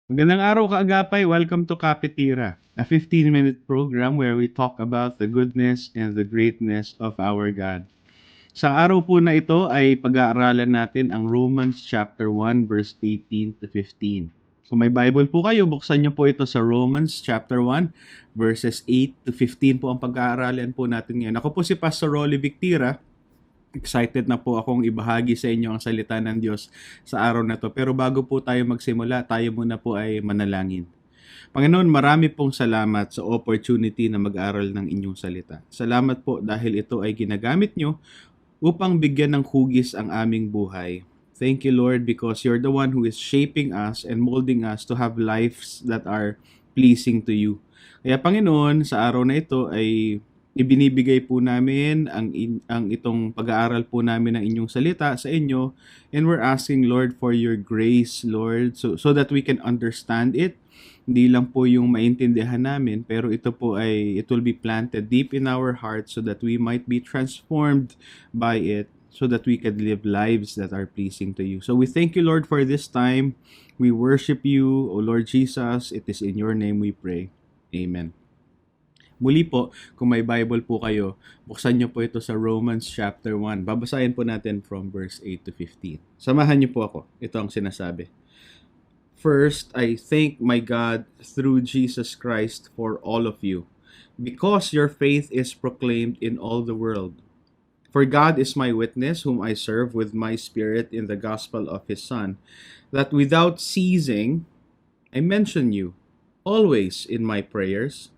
Magandang araw kaagapay. Welcome to Kapitira, a 15-minute program where we talk about the goodness and the greatness of our God. Sa araw po na ito ay pag-aaralan natin ang Romans chapter 1 verse 18 to 15. Kung may Bible po kayo, buksan niyo po ito sa Romans chapter 1 verses 8 to 15 po ang pag-aaralan po natin ngayon. Ako po si Pastor Rolly Victira. Excited na po akong ibahagi sa inyo ang salita ng Diyos sa araw na to. Pero bago po tayo magsimula, tayo muna po ay manalangin. Panginoon, marami pong salamat sa opportunity na mag-aral ng inyong salita. Salamat po dahil ito ay ginagamit nyo upang bigyan ng hugis ang aming buhay. Thank you, Lord, because you're the one who is shaping us and molding us to have lives that are pleasing to you. Kaya Panginoon, sa araw na ito ay ibinibigay po namin ang itong pag-aaral po namin ng inyong salita sa inyo, and we're asking, Lord, for your grace, Lord, so that we can understand it. Hindi lang po yung maintindihan namin, pero it will be planted deep in our hearts so that we might be transformed by it, so that we can live lives that are pleasing to you. So we thank you, Lord, for this time. We worship you, O Lord Jesus. It is in your name we pray. Amen. Muli po, kung may Bible po kayo, buksan niyo po ito sa Romans chapter 1. Babasahin po natin from verse 8 to 15. Samahan niyo po ako. Ito ang sinasabi. First, I thank my God through Jesus Christ for all of you, because your faith is proclaimed in all the world. For God is my witness, whom I serve with my spirit in the gospel of his Son, that without ceasing I mention you always in my prayers,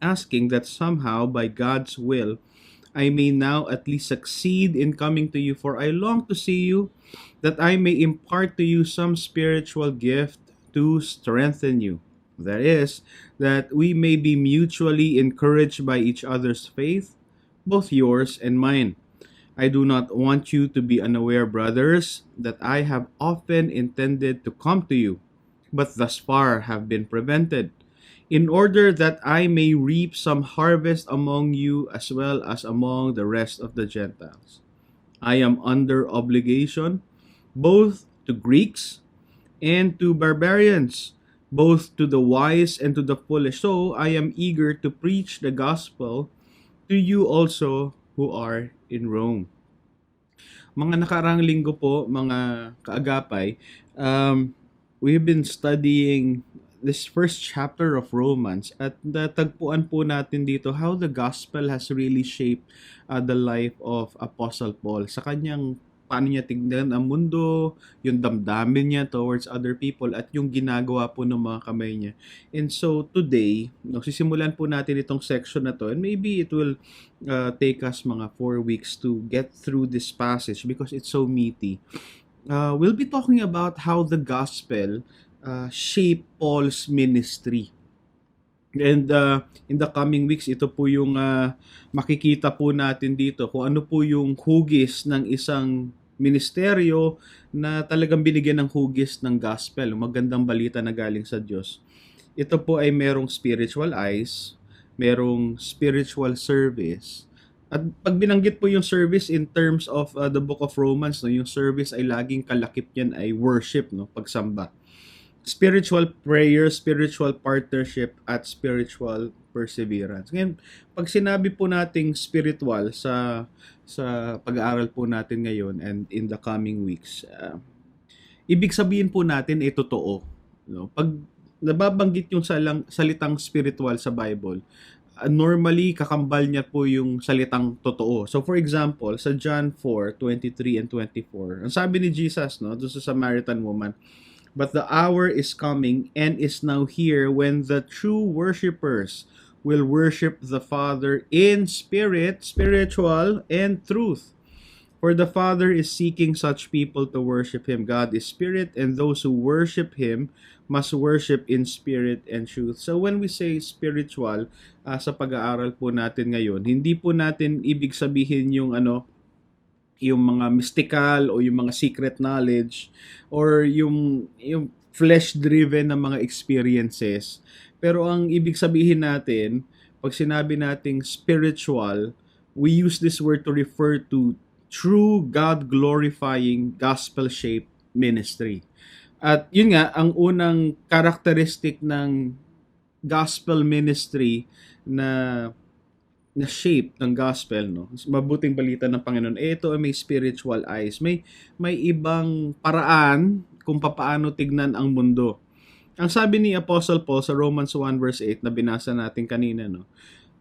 asking that somehow by God's will I may now at least succeed in coming to you, for I long to see you, that I may impart to you some spiritual gift to strengthen you. That is, that we may be mutually encouraged by each other's faith, both yours and mine. I do not want you to be unaware, brothers, that I have often intended to come to you, but thus far have been prevented, in order that I may reap some harvest among you as well as among the rest of the Gentiles. I am under obligation both to Greeks and to barbarians, both to the wise and to the foolish. So I am eager to preach the gospel to you also who are in Rome. Mga nakarang linggo po, mga kaagapay, we've been studying this first chapter of Romans, at natagpuan po natin dito how the gospel has really shaped the life of Apostle Paul sa kanyang paano niya tignan ang mundo, yung damdamin niya towards other people, at yung ginagawa po ng mga kamay niya. And so today, sisimulan po natin itong section na to, and maybe it will take us mga 4 weeks to get through this passage because it's so meaty. We'll be talking about how the gospel shape Paul's ministry. And in the coming weeks, ito po yung makikita po natin dito kung ano po yung hugis ng isang ministeryo na talagang binigyan ng hugis ng gospel, magandang balita na galing sa Diyos. Ito po ay merong spiritual eyes, merong spiritual service. At pag binanggit po yung service in terms of the book of Romans, yung service ay laging kalakip niyan ay worship, pagsamba. Spiritual prayer, spiritual partnership, at spiritual perseverance. Ngayon, pag sinabi po nating spiritual sa pag-aaral po natin ngayon and in the coming weeks, ibig sabihin po natin ay totoo. Pag nababanggit yung salitang spiritual sa Bible, normally kakambal niya po yung salitang totoo. So for example, sa John 4:23 and 24, ang sabi ni Jesus, doon sa Samaritan woman, "But the hour is coming and is now here when the true worshipers will worship the Father in spirit," spiritual, "and truth. For the Father is seeking such people to worship Him. God is spirit, and those who worship Him must worship in spirit and truth." So when we say spiritual, sa pag-aaral po natin ngayon, hindi po natin ibig sabihin yung yung mga mystical o yung mga secret knowledge or yung flesh-driven na mga experiences. Pero ang ibig sabihin natin, pag sinabi nating spiritual, we use this word to refer to true God-glorifying, gospel-shaped ministry. At yun nga, ang unang characteristic ng gospel ministry na na shape ng gospel, no? Mabuting balita ng Panginoon. Ito ay may spiritual eyes. May ibang paraan kung papaano tignan ang mundo. Ang sabi ni Apostle Paul sa Romans 1 verse 8 na binasa natin kanina, no?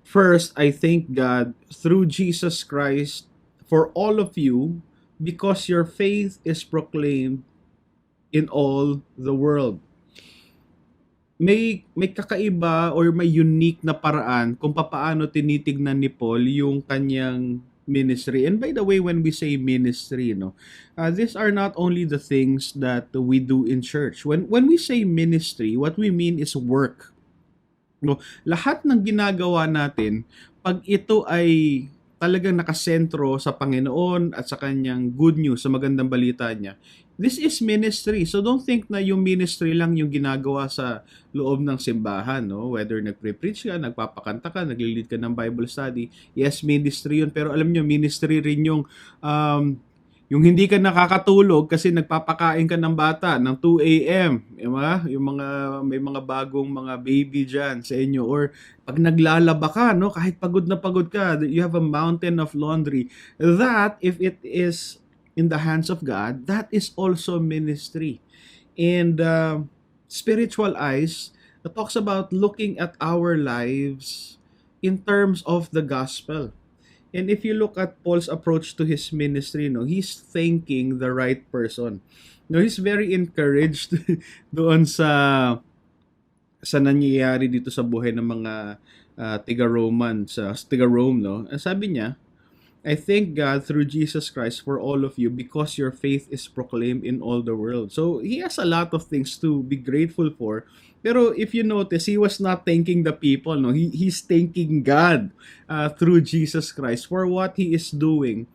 First, I thank God through Jesus Christ for all of you because your faith is proclaimed in all the world. May kakaiba or may unique na paraan kung papaano tinitignan ni Paul yung kanyang ministry. And by the way, when we say ministry, no, these are not only the things that we do in church. When we say ministry, what we mean is work. No, lahat ng ginagawa natin, pag ito ay talagang nakasentro sa Panginoon at sa kanyang good news, sa magandang balita niya, this is ministry. So don't think na yung ministry lang yung ginagawa sa loob ng simbahan, no? Whether nagpre-preach ka, nagpapakanta ka, naglilid ka ng Bible study, yes, ministry yun. Pero alam nyo, ministry rin yung hindi ka nakakatulog kasi nagpapakain ka ng bata ng 2 a.m. Yung mga may mga bagong mga baby diyan sa inyo, or pag naglalaba ka, no, kahit pagod na pagod ka, you have a mountain of laundry. That, if it is in the hands of God, that is also ministry. And spiritual eyes talks about looking at our lives in terms of the gospel. And if you look at Paul's approach to his ministry, no, he's thanking the right person. No, he's very encouraged doon sa nangyayari dito sa buhay ng mga tiga Rome, no. Sabi niya, I thank God through Jesus Christ for all of you because your faith is proclaimed in all the world. So he has a lot of things to be grateful for. Pero if you notice, he was not thanking the people. No, he's thanking God through Jesus Christ for what he is doing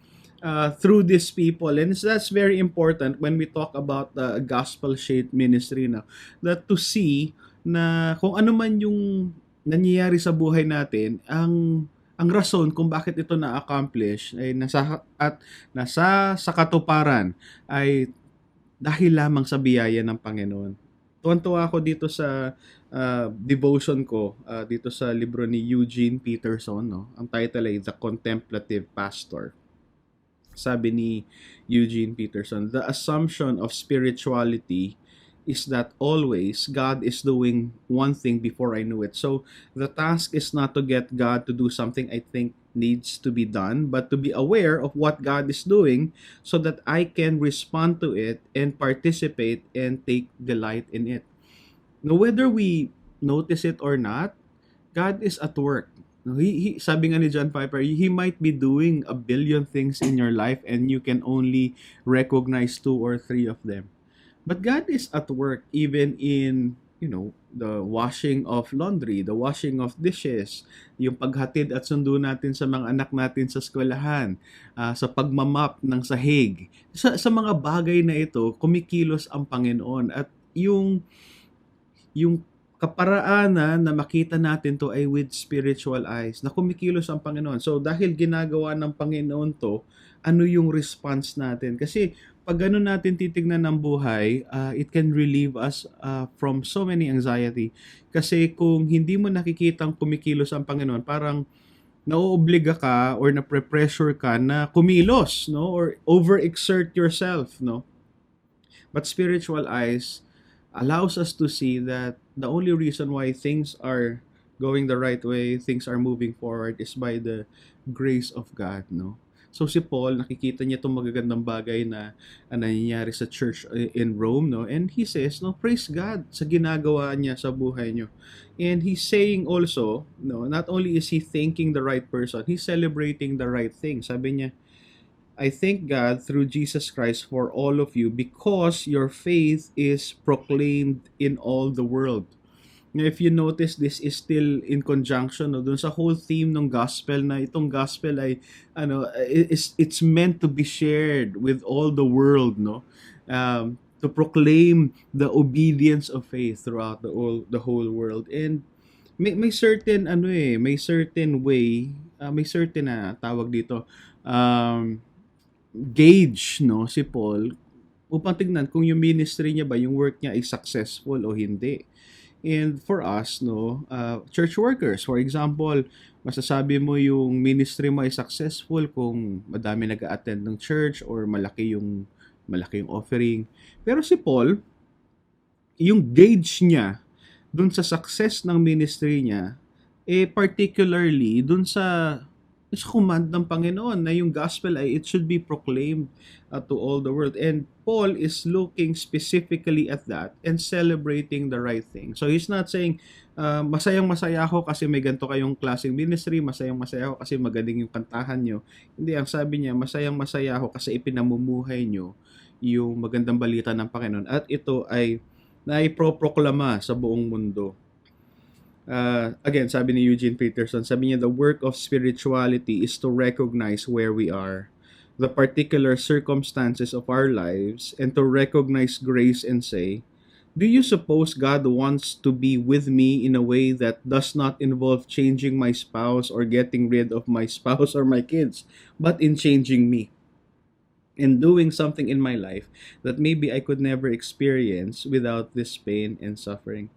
through these people. And that's very important when we talk about the gospel-shaped ministry now. That to see na kung ano man yung nangyayari sa buhay natin, ang rason kung bakit ito na-accomplish ay nasa sa katuparan ay dahil lamang sa biyaya ng Panginoon. Tuwan-tuwa ako dito sa devotion ko dito sa libro ni Eugene Peterson, no. Ang title ay The Contemplative Pastor. Sabi ni Eugene Peterson, the assumption of spirituality is that always God is doing one thing before I knew it. So the task is not to get God to do something I think needs to be done, but to be aware of what God is doing so that I can respond to it and participate and take delight in it. Now, whether we notice it or not, God is at work. Sabi nga ni John Piper, He might be doing a billion things in your life and you can only recognize 2 or 3 of them. But God is at work even in, the washing of laundry, the washing of dishes, yung paghatid at sundo natin sa mga anak natin sa eskwelahan, sa pagmamap ng sahig. Sa mga bagay na ito, kumikilos ang Panginoon. At yung kaparaanan na makita natin to ay with spiritual eyes, na kumikilos ang Panginoon. So dahil ginagawa ng Panginoon to, ano yung response natin? Kasi pag ganun natin titignan ng buhay, it can relieve us from so many anxiety. Kasi kung hindi mo nakikitang kumikilos ang Panginoon, parang nauobliga ka or na-pressure ka na kumilos, no? Or overexert yourself, no? But spiritual eyes allows us to see that the only reason why things are going the right way, things are moving forward is by the grace of God, no? So si Paul, nakikita niya itong magagandang bagay na nangyayari sa church in Rome, no? And he says, no, praise God sa ginagawa niya sa buhay niyo. And he's saying also, no, not only is he thanking the right person, he's celebrating the right thing. Sabi niya, I thank God through Jesus Christ for all of you because your faith is proclaimed in all the world. Now, if you notice, this is still in conjunction dun sa whole theme ng gospel, na itong gospel ay it's meant to be shared with all the world, no? To proclaim the obedience of faith throughout the whole world. And may certain may certain way, may certain tawag dito, gauge, no, si Paul upang tignan kung yung ministry niya ba, yung work niya ay successful o hindi. And for us, no, church workers, for example, masasabi mo yung ministry mo ay successful kung madami nag-attend ng church or malaki yung offering. Pero si Paul, yung gauge niya dun sa success ng ministry niya, particularly dun sa command ng Panginoon na yung gospel ay it should be proclaimed to all the world. And Paul is looking specifically at that and celebrating the right thing. So he's not saying, masayang-masaya ako kasi may ganito kayong klaseng ministry, masayang-masaya ako kasi magaling yung kantahan nyo. Hindi, ang sabi niya, masayang-masaya ako kasi ipinamumuhay nyo yung magandang balita ng Panginoon. At ito ay naiproproklama sa buong mundo. Again, sabi ni Eugene Peterson, sabi niya, the work of spirituality is to recognize where we are, the particular circumstances of our lives, and to recognize grace and say, do you suppose God wants to be with me in a way that does not involve changing my spouse or getting rid of my spouse or my kids, but in changing me and doing something in my life that maybe I could never experience without this pain and suffering?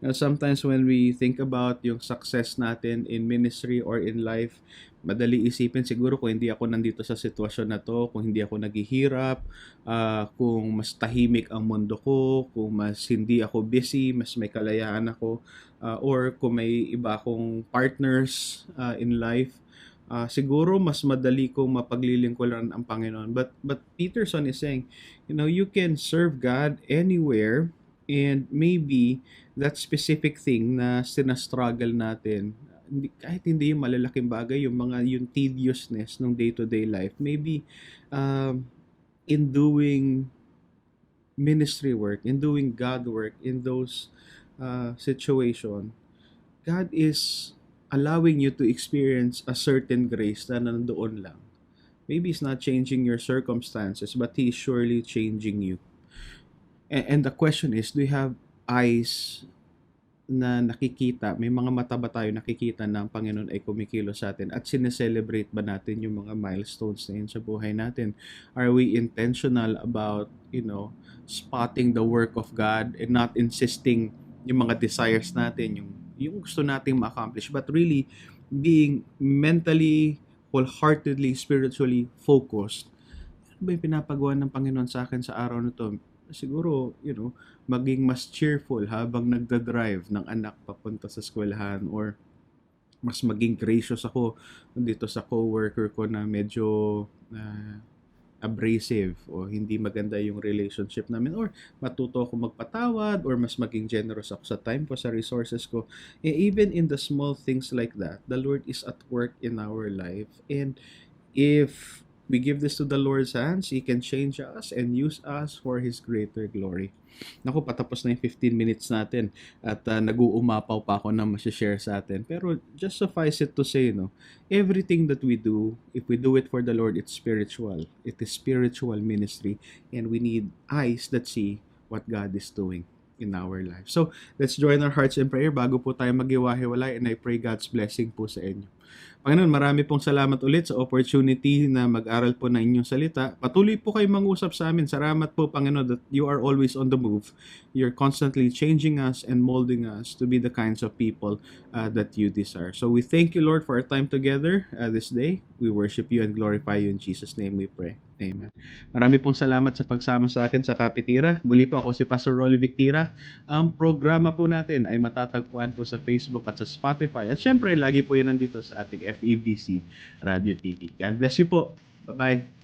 Sometimes when we think about yung success natin in ministry or in life, madali isipin siguro kung hindi ako nandito sa sitwasyon na to, kung hindi ako naghihirap, kung mas tahimik ang mundo ko, kung mas hindi ako busy, mas may kalayaan ako, or kung may iba akong partners in life, siguro mas madali kong mapaglilingkuran ang Panginoon. But Peterson is saying, you can serve God anywhere, and maybe that specific thing na sinastruggle natin, kahit hindi yung malalaking bagay, yung tediousness ng day-to-day life, maybe in doing ministry work, in doing God work, in those situation, God is allowing you to experience a certain grace na nandoon lang. Maybe He's not changing your circumstances, but He is surely changing you. And the question is, do you have eyes na nakikita, may mga mata ba tayo nakikita na ang Panginoon ay kumikilos sa atin at sineselebrate ba natin yung mga milestones na yun sa buhay natin? Are we intentional about, spotting the work of God and not insisting yung mga desires natin, yung gusto nating ma-accomplish, but really being mentally, wholeheartedly, spiritually focused? Ano ba yung pinapagawa ng Panginoon sa akin sa araw na to? Siguro, maging mas cheerful habang nagda-drive ng anak papunta sa eskwelahan, or mas maging gracious ako dito sa coworker ko na medyo abrasive o hindi maganda yung relationship namin, or matuto ako magpatawad, or mas maging generous ako sa time ko, sa resources ko. Even in the small things like that, the Lord is at work in our life. And if we give this to the Lord's hands, He can change us and use us for His greater glory. Naku, patapos na yung 15 minutes natin at nag-uumapaw pa ako na masishare sa atin. Pero just suffice it to say, everything that we do, if we do it for the Lord, it's spiritual. It is spiritual ministry, and we need eyes that see what God is doing in our life. So, let's join our hearts in prayer bago po tayo mag-iwahiwalay, and I pray God's blessing po sa inyo. Panginoon, marami pong salamat ulit sa opportunity na mag-aral po ng inyong salita. Patuloy po kayo mangusap sa amin. Salamat po, Panginoon, that you are always on the move. You're constantly changing us and molding us to be the kinds of people that you desire. So we thank you, Lord, for our time together this day. We worship you and glorify you. In Jesus' name we pray. Amen. Marami pong salamat sa pagsama sa akin sa Kapitira. Muli po ako si Pastor Rolly Victira. Ang programa po natin ay matatagpuan po sa Facebook at sa Spotify. At syempre, lagi po yan nandito sa ating FEBC Radio TV. God bless you po. Bye-bye.